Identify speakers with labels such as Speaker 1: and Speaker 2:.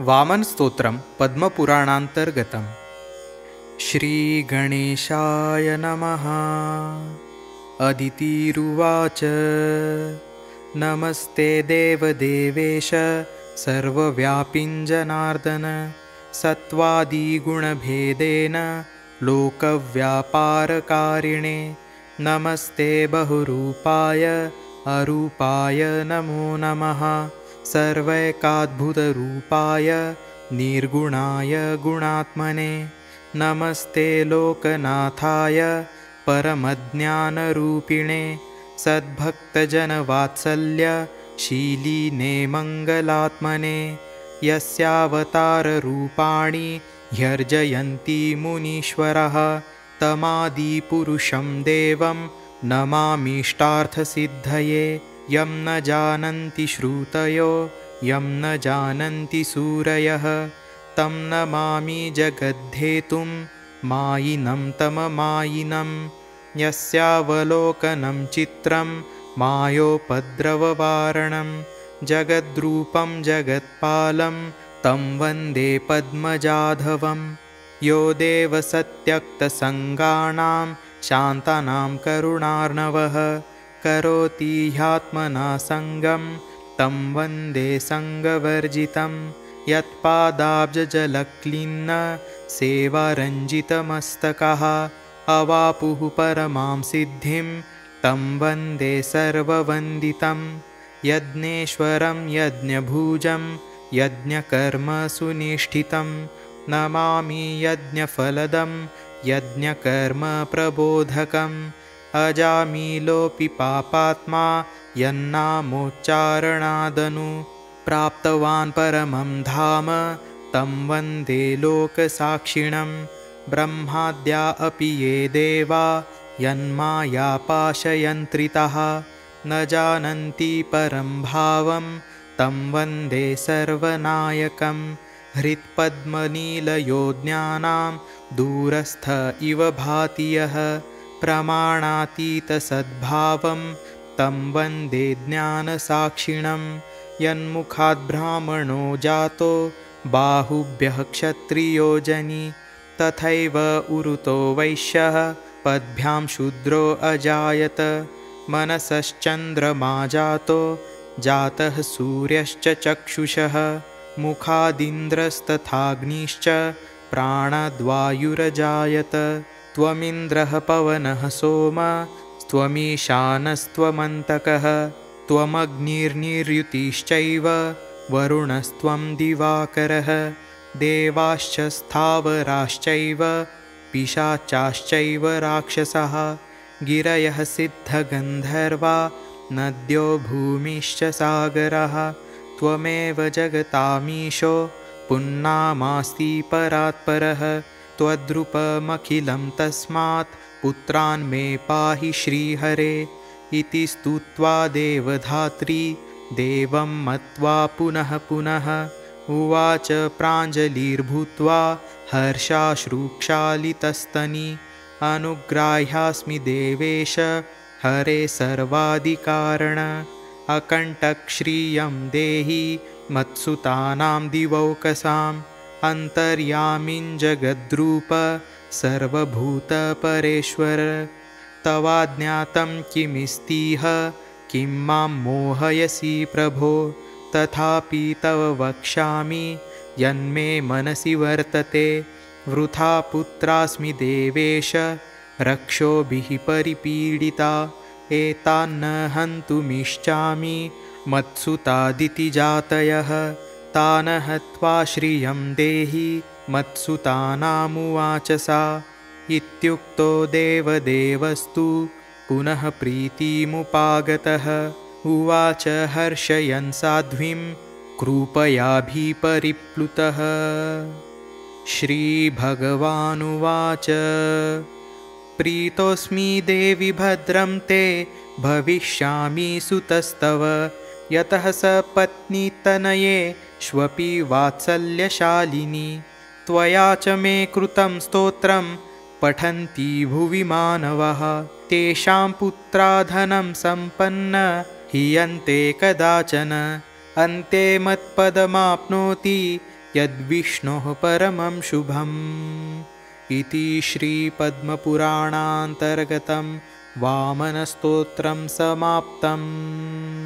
Speaker 1: वामनस्तोत्रं पद्मपुराणान्तर्गतम्। श्रीगणेशाय नमः। अदितिरुवाच नमस्ते देवदेवेश सर्वव्यापिञ्जनार्दन सत्त्वादिगुणभेदेन लोकव्यापारकारिणे नमस्ते बहुरूपाय अरूपाय नमो नमः सर्वैकाद्भुतरूपाय निर्गुणाय गुणात्मने नमस्ते लोकनाथाय परमज्ञानरूपिणे सद्भक्तजनवात्सल्यशीलिने मङ्गलात्मने यस्यावताररूपाणि ह्यर्जयन्ति मुनीश्वरः तमादिपुरुषं देवं नमामीष्टार्थसिद्धये यं न जानन्ति श्रुतयो यं न जानन्ति सूरयः तं नमामि जगद्धेतुं मायिनं तममायिनं यस्यावलोकनं चित्रं मायोपद्रववारणं जगद्रूपं जगत्पालं तं वन्दे पद्मजाधवं यो देवसत्यक्तसङ्गाणां शान्तानां करुणार्णवः करोति ह्यात्मना सङ्गं तं वन्दे सङ्गवर्जितं यत्पादाब्जजलक्लिन्न सेवारञ्जितमस्तकः अवापुः परमां सिद्धिं तं वन्दे सर्ववन्दितं यज्ञेश्वरं यज्ञभुजं यज्ञकर्मसुनिष्ठितं नमामि यज्ञफलदं यज्ञकर्मप्रबोधकम् अजामिलोऽपि पापात्मा यन्नामोच्चारणादनु प्राप्तवान् परमं धाम तं वन्दे लोकसाक्षिणं ब्रह्माद्या अपि ये देवा यन्मायापाशयन्त्रितः न जानन्ति परं भावं तं वन्दे सर्वनायकं हृत्पद्मनीलयो ज्ञानां दूरस्थ इव भाति यः प्रमाणातीतसद्भावं तं वन्दे ज्ञानसाक्षिणं यन्मुखाद्ब्राह्मणो जातो बाहुभ्यः क्षत्रियो जनि तथैव उरुतो वैश्यः पद्भ्यां शूद्रो अजायत मनसश्चन्द्रमा जातो जातः सूर्यश्च चक्षुषः मुखादिन्द्रस्तथाग्निश्च प्राणद्वायुरजायत त्वमिन्द्रः पवनः सोम त्वमीशानस्त्वमन्तकः त्वमग्निर्निर्युतिश्चैव वरुणस्त्वं दिवाकरः देवाश्च स्थावराश्चैव पिशाचाश्चैव राक्षसः गिरयः सिद्धगन्धर्वा नद्यो भूमिश्च सागरः त्वमेव जगतामीशो पुन्नामास्ति परात्परः त्वद्रूपमखिलं तस्मात् पुत्रान् मे पाहि श्रीहरे इति स्तुत्वा देवधात्री देवं मत्वा पुनः पुनः उवाच प्राञ्जलिर्भूत्वा हर्षाश्रुक्षालितस्तनि अनुग्राह्यास्मि देवेश हरे सर्वादिकारण अकण्टकश्रियं देहि मत्सुतानां दिवौकसाम् अन्तर्यामिन् जगद्रूप सर्वभूतपरेश्वर तवाज्ञातं किमिस्तीह किं मां मोहयसि प्रभो तथापि तव वक्ष्यामि यन्मे मनसि वर्तते वृथा पुत्रास्मि देवेश रक्षोभिः परिपीडिता एतान्न हन्तुमिच्छामि मत्सुतादितिजातयः तान् हत्वा श्रियं देहि मत्सुतानामुवाच सा इत्युक्तो देवदेवस्तु पुनः प्रीतिमुपागतः उवाच हर्षयन् साध्वीं कृपयाभिपरिप्लुतः श्रीभगवानुवाच प्रीतोऽस्मि देवि भद्रं ते भविष्यामि सुतस्तव यतः सपत्नीतनये श्वपि वात्सल्यशालिनी त्वया च मे कृतं स्तोत्रं पठन्ति भुवि मानवः तेषां पुत्रा धनं सम्पन्न हीयन्ते कदाचन अन्ते मत्पदमाप्नोति यद्विष्णोः परमं शुभम् इति श्रीपद्मपुराणान्तर्गतं वामनस्तोत्रं समाप्तम्।